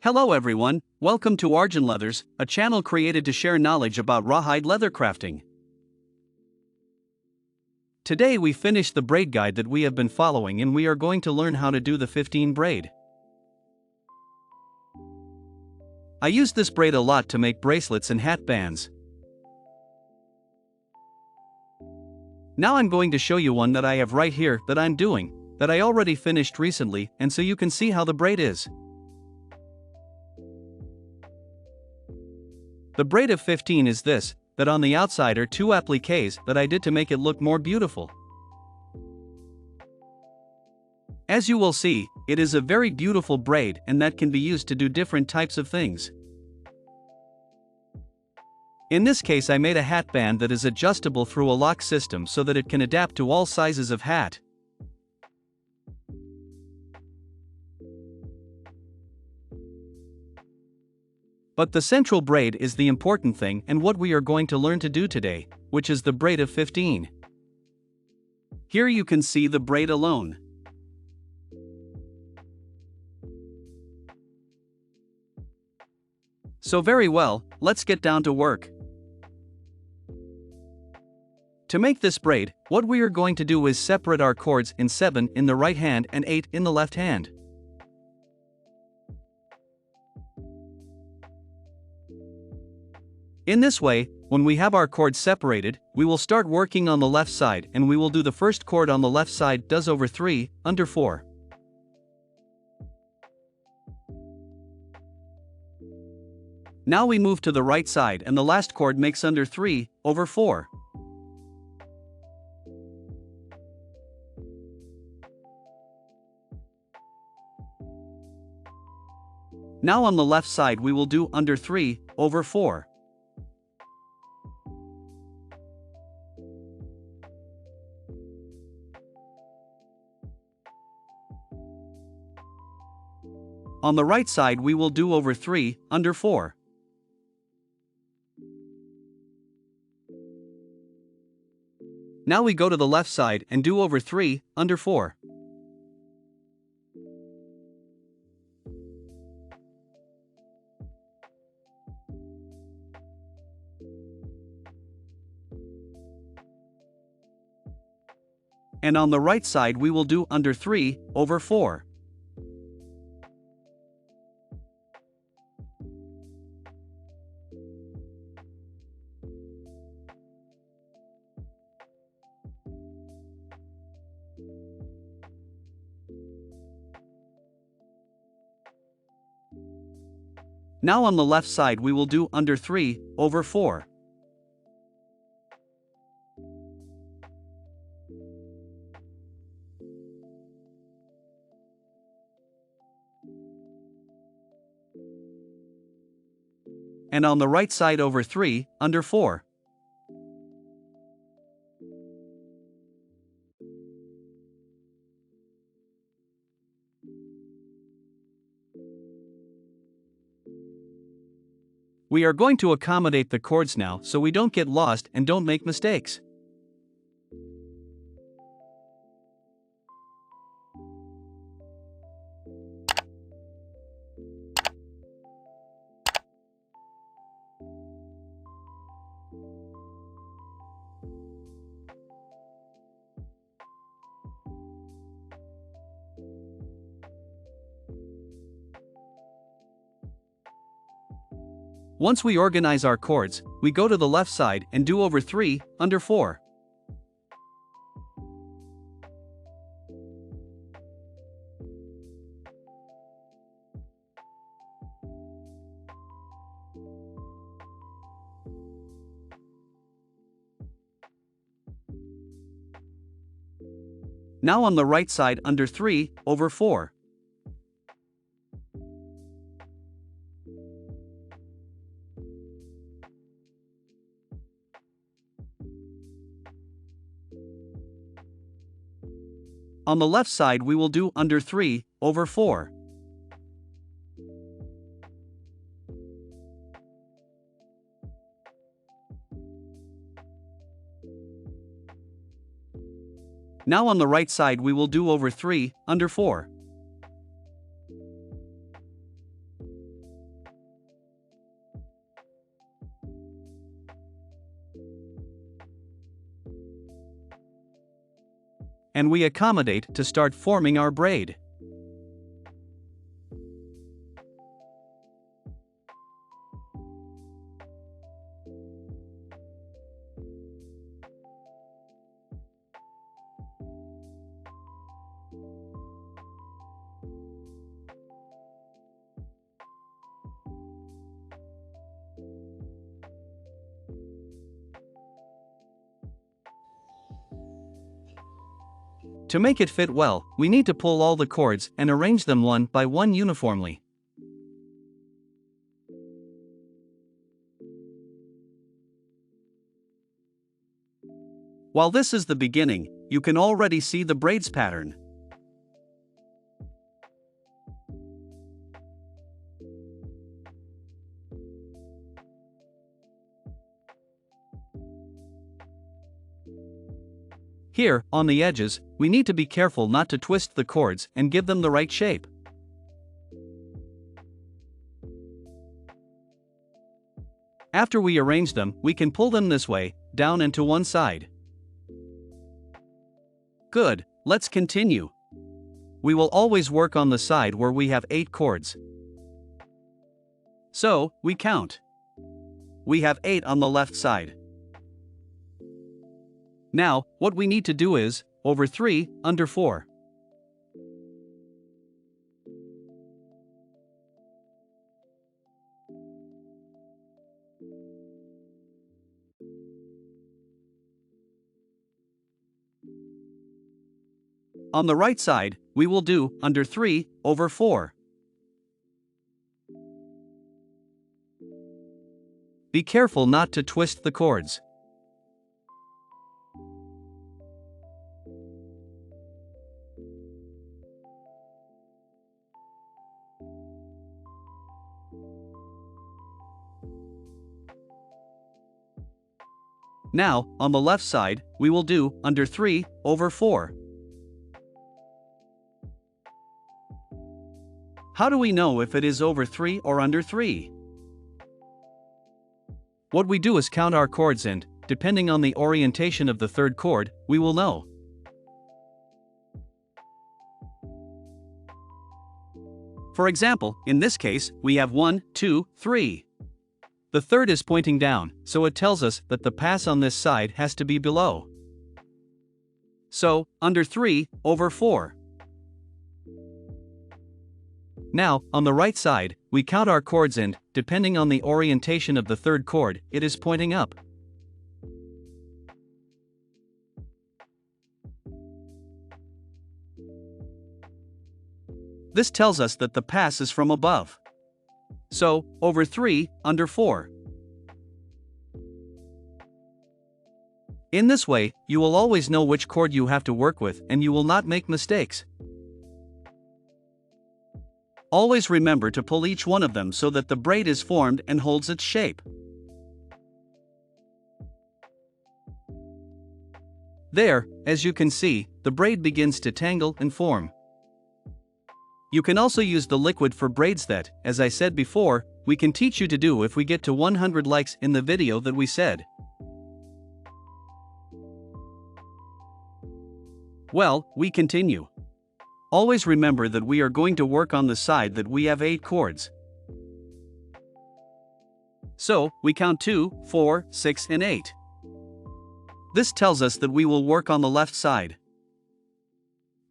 Hello everyone, welcome to ArgenLeathers, a channel created to share knowledge about rawhide leather crafting. Today we finish the braid guide that we have been following and we are going to learn how to do the 15 braid. I use this braid a lot to make bracelets and hat bands. Now I'm going to show you one that I have right here that I'm doing, that I already finished recently, and so you can see how the braid is. The braid of 15 is this, that on the outside are two appliques that I did to make it look more beautiful. As you will see, it is a very beautiful braid and that can be used to do different types of things. In this case I made a hat band that is adjustable through a lock system so that it can adapt to all sizes of hat. But the central braid is the important thing and what we are going to learn to do today, which is the braid of 15. Here you can see the braid alone. So very well, let's get down to work. To make this braid, what we are going to do is separate our cords in 7 in the right hand and 8 in the left hand. In this way, when we have our cords separated, we will start working on the left side and we will do the first cord on the left side does over 3, under 4. Now we move to the right side and the last cord makes under 3, over 4. Now on the left side we will do under 3, over 4. On the right side we will do over 3, under 4. Now we go to the left side and do over 3, under 4. And on the right side we will do under 3, over 4. Now on the left side we will do under 3, over 4. And on the right side over 3, under 4. We are going to accommodate the cords now so we don't get lost and don't make mistakes. Once we organize our cords, we go to the left side and do over 3, under 4. Now on the right side under 3, over 4. On the left side we will do under 3, over 4. Now on the right side we will do over 3, under 4. and we accommodate to start forming our braid. To make it fit well, we need to pull all the cords and arrange them one by one uniformly. While this is the beginning, you can already see the braids pattern. Here, on the edges, we need to be careful not to twist the cords and give them the right shape. After we arrange them, we can pull them this way, down and to one side. Good, let's continue. We will always work on the side where we have 8 cords. So, we count. We have 8 on the left side. Now, what we need to do is, over 3, under 4. On the right side, we will do, under 3, over 4. Be careful not to twist the cords. Now, on the left side, we will do, under 3, over 4. How do we know if it is over 3 or under 3? What we do is count our cords and, depending on the orientation of the third cord, we will know. For example, in this case, we have 1, 2, 3. The third is pointing down, so it tells us that the pass on this side has to be below. So, under 3, over 4. Now, on the right side, we count our cords and, depending on the orientation of the third cord, it is pointing up. This tells us that the pass is from above. So, over 3, under 4. In this way, you will always know which cord you have to work with and you will not make mistakes. Always remember to pull each one of them so that the braid is formed and holds its shape. There, as you can see, the braid begins to tangle and form. You can also use the liquid for braids that, as I said before, we can teach you to do if we get to 100 likes in the video that we said. Well, we continue. Always remember that we are going to work on the side that we have 8 cords. So, we count 2, 4, 6 and 8. This tells us that we will work on the left side.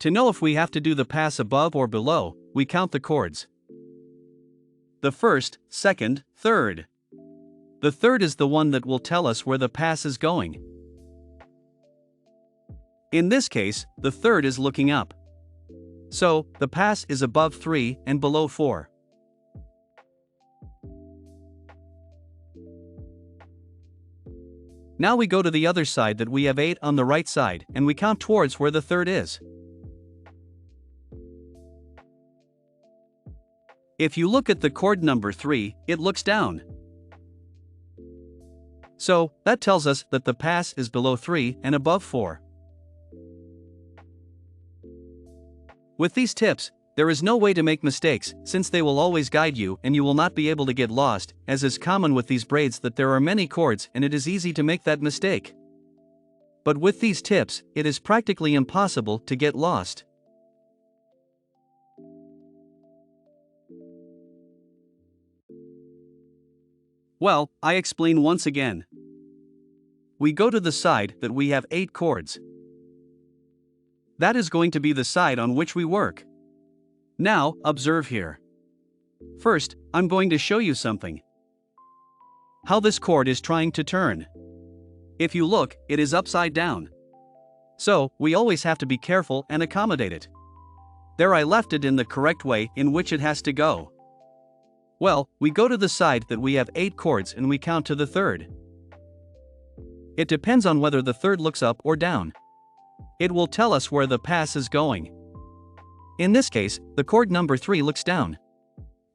To know if we have to do the pass above or below, we count the cords. The first, second, third. The third is the one that will tell us where the pass is going. In this case, the third is looking up. So, the pass is above 3 and below 4. Now we go to the other side that we have 8 on the right side and we count towards where the third is. If you look at the cord number 3, it looks down. So, that tells us that the pass is below 3 and above 4. With these tips, there is no way to make mistakes since they will always guide you and you will not be able to get lost, as is common with these braids that there are many cords and it is easy to make that mistake. But with these tips, it is practically impossible to get lost. Well, I explain once again. We go to the side that we have 8 cords. That is going to be the side on which we work. Now, observe here. First, I'm going to show you something. How this cord is trying to turn. If you look, it is upside down. So, we always have to be careful and accommodate it. There, I left it in the correct way in which it has to go. Well, we go to the side that we have 8 cords and we count to the third. It depends on whether the third looks up or down. It will tell us where the pass is going. In this case, the cord number 3 looks down.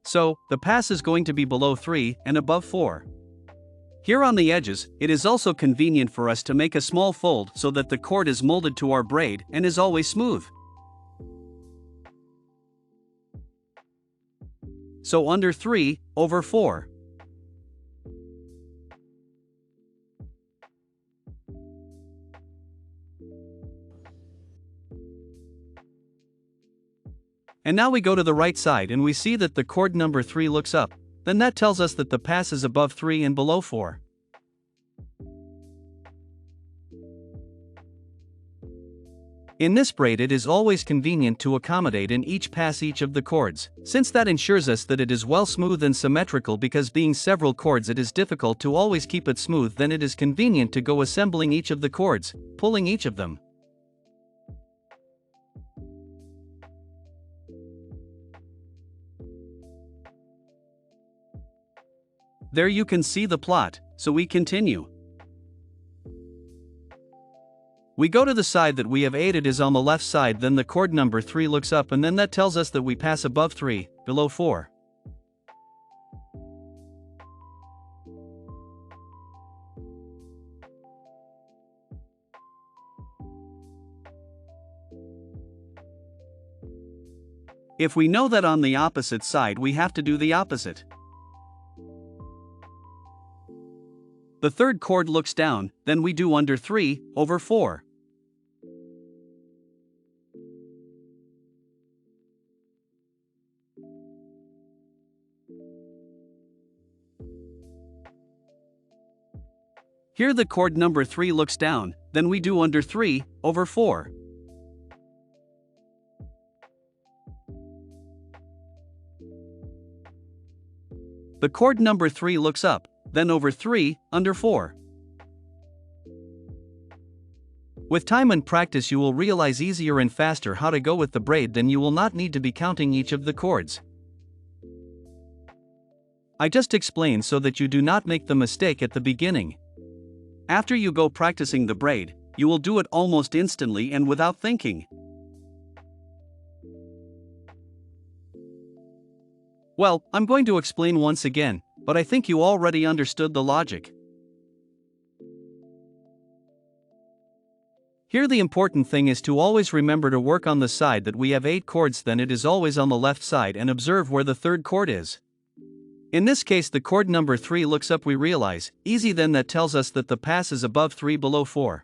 So, the pass is going to be below 3 and above 4. Here on the edges, it is also convenient for us to make a small fold so that the cord is molded to our braid and is always smooth. So under 3 over 4. And now we go to the right side and we see that the cord number 3 looks up, then that tells us that the pass is above 3 and below 4. In this braid it is always convenient to accommodate in each pass each of the cords, since that ensures us that it is well smooth and symmetrical, because being several cords it is difficult to always keep it smooth, then it is convenient to go assembling each of the cords, pulling each of them. There you can see the plot, so we continue. We go to the side that we have 8, it is on the left side, then the cord number 3 looks up and then that tells us that we pass above 3, below 4. If we know that on the opposite side we have to do the opposite. The third cord looks down, then we do under 3 over 4. Here the cord number 3 looks down, then we do under 3 over 4. The cord number 3 looks up, then over 3 under 4. With time and practice you will realize easier and faster how to go with the braid, then you will not need to be counting each of the cords. I just explained so that you do not make the mistake at the beginning. After you go practicing the braid, you will do it almost instantly and without thinking. Well, I'm going to explain once again, but I think you already understood the logic. Here the important thing is to always remember to work on the side that we have 8 cords, then it is always on the left side, and observe where the third cord is. In this case the cord number 3 looks up, we realize, easy, then that tells us that the pass is above 3 below 4.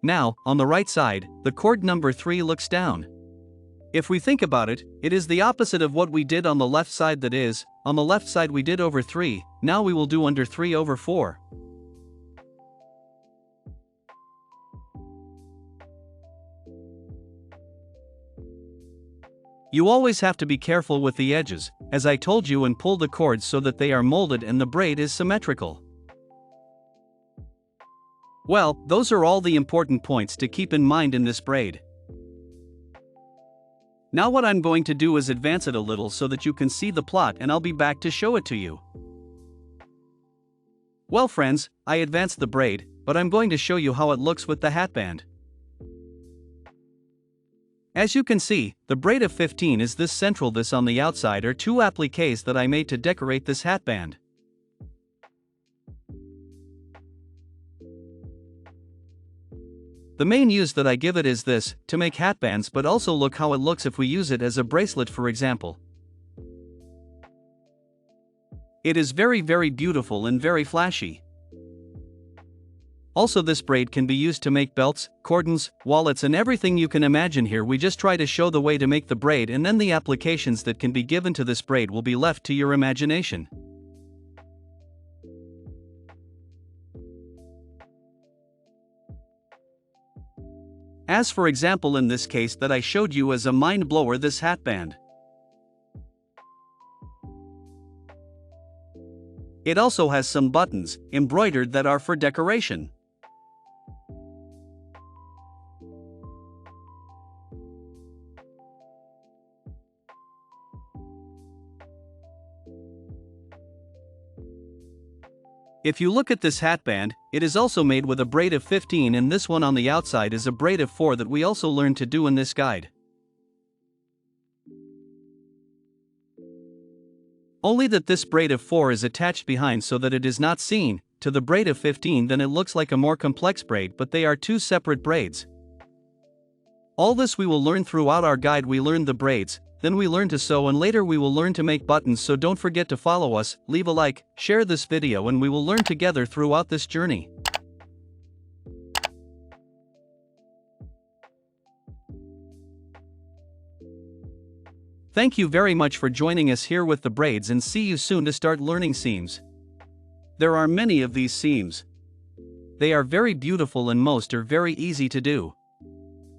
Now, on the right side, the cord number 3 looks down. If we think about it, it is the opposite of what we did on the left side, that is, on the left side we did over 3, now we will do under 3 over 4. You always have to be careful with the edges, as I told you, and pull the cords so that they are molded and the braid is symmetrical. Well, those are all the important points to keep in mind in this braid. Now what I'm going to do is advance it a little so that you can see the plot, and I'll be back to show it to you. Well friends, I advanced the braid, but I'm going to show you how it looks with the hatband. As you can see, the braid of 15 is this central. This on the outside are 2 appliques that I made to decorate this hatband. The main use that I give it is this, to make hatbands, but also look how it looks if we use it as a bracelet, for example. It is very beautiful and very flashy. Also, this braid can be used to make belts, cordons, wallets and everything you can imagine. Here we just try to show the way to make the braid, and then the applications that can be given to this braid will be left to your imagination. As for example in this case that I showed you as a mind blower, this hatband. It also has some buttons, embroidered, that are for decoration. If you look at this hatband, it is also made with a braid of 15, and this one on the outside is a braid of 4 that we also learned to do in this guide. Only that this braid of 4 is attached behind so that it is not seen. To the braid of 15 then it looks like a more complex braid, but they are two separate braids. All this we will learn throughout our guide. We learn the braids, then we learn to sew, and later we will learn to make buttons. So don't forget to follow us, leave a like, share this video, and we will learn together throughout this journey. Thank you very much for joining us here with the braids, and see you soon to start learning seams. There are many of these seams. They are very beautiful and most are very easy to do.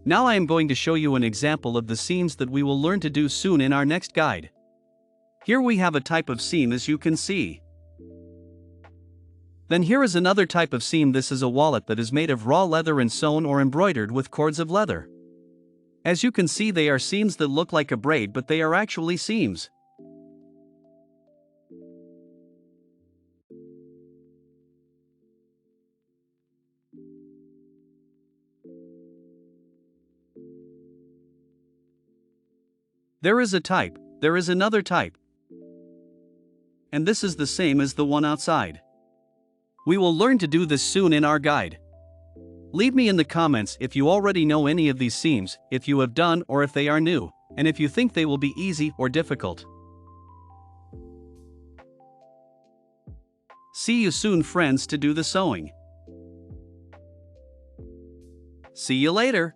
Now I am going to show you an example of the seams that we will learn to do soon in our next guide. Here we have a type of seam, as you can see. Then here is another type of seam. This is a wallet that is made of raw leather and sewn or embroidered with cords of leather. As you can see, they are seams that look like a braid, but they are actually seams. There is a type, there is another type. And this is the same as the one outside. We will learn to do this soon in our guide. Leave me in the comments if you already know any of these seams, if you have done, or if they are new, and if you think they will be easy or difficult. See you soon, friends, to do the sewing. See you later.